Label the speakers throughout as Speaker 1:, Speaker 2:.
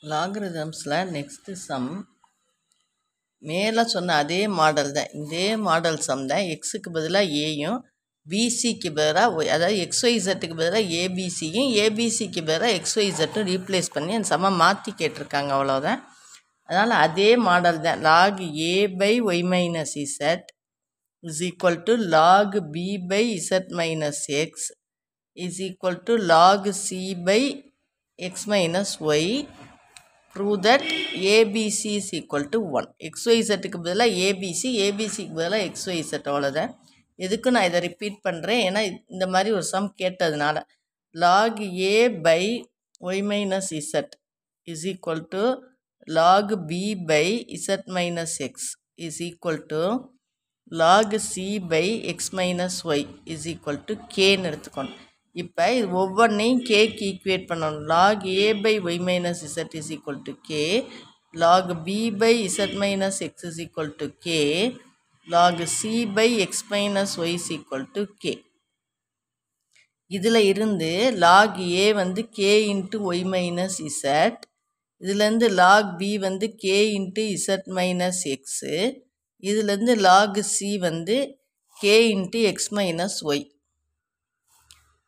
Speaker 1: லாகரிதம்ஸில் next some மேலே சொன்ன அதே மாடல் தான். இதே மாடல் சம் தான். எக்ஸுக்கு பதிலாக ஏயும் பிசிக்கு பதிலாக ஒய், அதாவது எக்ஸ்ஒய்செட்டுக்கு பதிலாக ஏபிசியும் ஏபிசிக்கு பதிலாக எக்ஸ்ஒய்செட்டும் ரீப்ளேஸ் பண்ணி அந்த சம்மை மாற்றி கேட்டிருக்காங்க, அவ்வளோதான். அதனால் அதே மாடல் தான். Log A by Y minus Z is equal to log B by Z minus X is equal to log C by X minus Y. Prove that ABC is equal to 1. XYZக்கு பதிலாக ABC, ABCக்கு பதிலாக XYZ, அவ்வளோதான். எதுக்கு நான் இதை repeat பண்ணுறேன், ஏன்னா இந்த மாதிரி ஒரு சம் கேட்டதுனால. log A by y minus z is equal to log B by z minus x is equal to log C by x minus y is equal to Kன்னு எடுத்துக்கணும். இப்போ இது ஒவ்வொன்றையும் கேக்கு ஈக்குவேட் பண்ணணும். Log A by Y minus Z is equal to k, log B by Z minus X is equal to k, log C by X minus y is equal to k. இதில் இருந்து log a வந்து k into y minus z, இதுலேருந்து log b வந்து k into z minus x, இதுலேருந்து log c வந்து k into x minus y.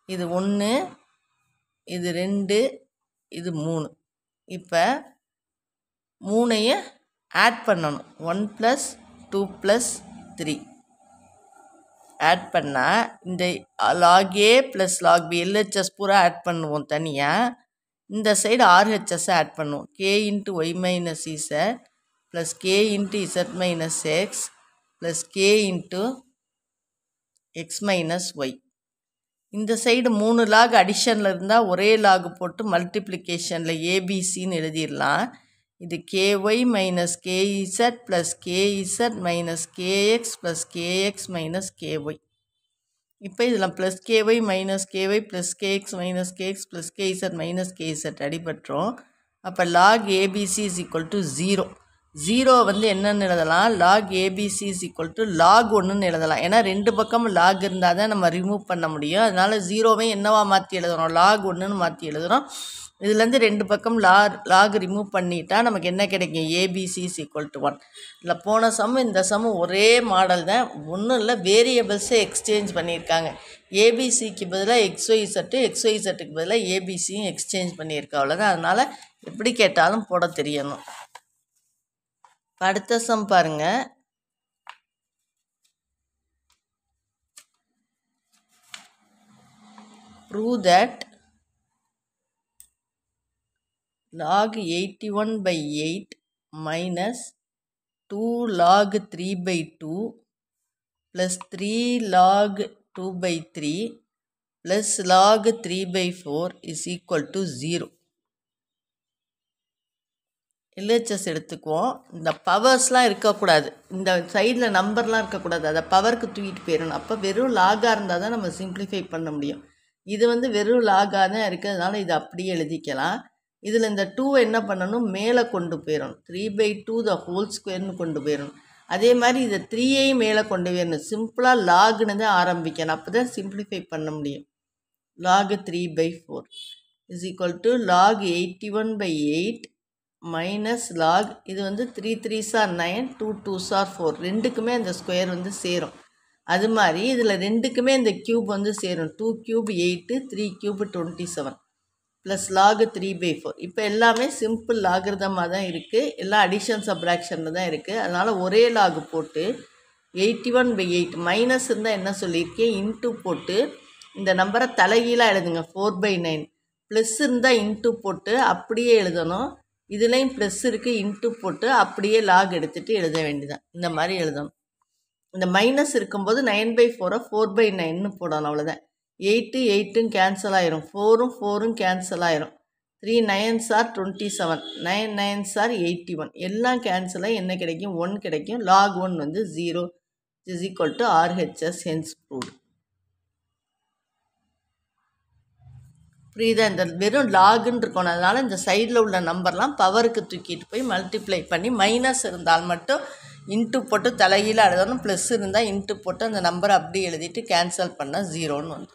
Speaker 1: இது 1, இது 2, இது 3. இப்போ 3ஐயும் ஆட் பண்ணணும். 1 + 2 + 3 ஆட் பண்ணால் இந்த log a plus log b LHS பூரா ஆட் பண்ணுவோம் தனியாக. இந்த சைடு ஆர்ஹெச்எஸ் ஆட் பண்ணுவோம். K into y minus z plus k into z minus x plus k into x minus y. இந்த சைடு 3 லாக் அடிஷனில் இருந்தால் ஒரே லாக் போட்டு மல்டிப்ளிகேஷனில் ஏபிசின்னு எழுதிடலாம். இது k y minus k z plus KZ minus k x plus k x minus k y. இப்போ இதில் plus k y minus k y plus k x minus k x plus KZ minus KZ அடிபட்டுரும். அப்போ log ABC is equal to 0. 0 வந்து என்னென்னு எழுதலாம், log ABC is equal to log 1ன்னு எழுதலாம். ஏன்னா 2 பக்கமும் லாக் இருந்தால் தான் நம்ம ரிமூவ் பண்ண முடியும். அதனால் 0வை என்னவா மாற்றி எழுதுகிறோம், லாக் 1ன்னு மாற்றி எழுதுகிறோம். இதுலேருந்து 2 பக்கம் லாக் ரிமூவ் பண்ணிட்டா நமக்கு என்ன கிடைக்கும், ஏபிசி இஸ் ஈக்குவல் டு 1. இல்லை போன சம் இந்த சம் ஒரே மாடல் தான். ஒன்றும் இல்லை, வேரியபிள்ஸை எக்ஸ்சேஞ்ச் பண்ணியிருக்காங்க. ஏபிசிக்கு பதிலாக எக்ஸ்ஒய்செட்டு, எக்ஸ்ஒய்செட்டுக்கு பதிலாக ஏபிசியும் எக்ஸ்சேஞ்ச் பண்ணியிருக்கா, அவ்வளோதான். அதனால் எப்படி கேட்டாலும் போட தெரியணும். அடுத்த சம் பாருங்க. Prove that log 81/8 minus 2 log 3/2 plus 3 log 2/3 plus log 3/4 is equal to 0. LHS எடுத்துக்குவோம். இந்த பவர்ஸ்லாம் இருக்கக்கூடாது, இந்த சைடில் நம்பர்லாம் இருக்கக்கூடாது, அதை பவருக்கு தூக்கிட்டு போயிடணும். அப்போ வெறும் லாகாக இருந்தால் தான் நம்ம சிம்பிளிஃபை பண்ண முடியும். இது வந்து வெறும் லாகாக தான் இருக்கிறதுனால இது அப்படியே எழுதிக்கலாம். இதில் இந்த 2 என்ன பண்ணணும், மேலே கொண்டு போயிடணும். 3/2 த ஹோல் ஸ்கொயர்னு கொண்டு போயிடணும். அதே மாதிரி இதை 3ஐயும் மேலே கொண்டு போயிடணும். சிம்பிளாக லாக்னு தான் ஆரம்பிக்கணும், அப்போ தான் சிம்பிளிஃபை பண்ண முடியும். Log 3/4 is equal to log 81/8 minus log, இது வந்து 3 3s are 9, 2 2s are 4, ரெண்டுக்குமே இந்த ஸ்கொயர் வந்து சேரும். அது மாதிரி இதில் ரெண்டுக்குமே இந்த க்யூப் வந்து சேரும். 2 க்யூப் 8, 3 க்யூப் 27 ப்ளஸ் லாக் 3/4. இப்போ எல்லாமே சிம்பிள் லாகிருதமாக தான் இருக்குது, எல்லாம் அடிஷன் சப்ராக்ஷனில் தான் இருக்குது. அதனால் ஒரே லாக் போட்டு 81/8 மைனஸ் இருந்தால் என்ன சொல்லியிருக்கேன், இன்ட்டு போட்டு இந்த நம்பரை தலைகீழாக எழுதுங்க. 4/9 ப்ளஸ் இருந்தால் இன்ட்டு போட்டு அப்படியே எழுதணும். இதுலேயும் ப்ளஸ் இருக்குது, இன்ட்டு போட்டு அப்படியே லாக் எடுத்துகிட்டு எழுத வேண்டியதான். இந்த மாதிரி எழுதணும். இந்த மைனஸ் இருக்கும்போது 9/4 4/9ன்னு போடணும், அவ்வளோதான். 8 8ம் கேன்சல் ஆயிரும், 4ம் 4ம் கேன்சல் ஆயிரும். 3 9s are 27, 9 9s are 81, எல்லாம் கேன்சல் ஆகி என்ன கிடைக்கும், 1 கிடைக்கும். லாக் 1 வந்து 0 is equal to RHS, hence proved. புரியுதா? இந்த வெறும் லாகுன்னு இருக்கணும், அதனால் இந்த சைடில் உள்ள நம்பர்லாம் பவருக்கு தூக்கிட்டு போய் மல்டிப்ளை பண்ணி மைனஸ் இருந்தால் மட்டும் இன்ட்டு போட்டு தலைகீழ எழுதணும், ப்ளஸ் இருந்தால் இன்ட்டு போட்டு அந்த நம்பரை அப்படியே எழுதிட்டு கேன்சல் பண்ணால் 0ன்னு வந்து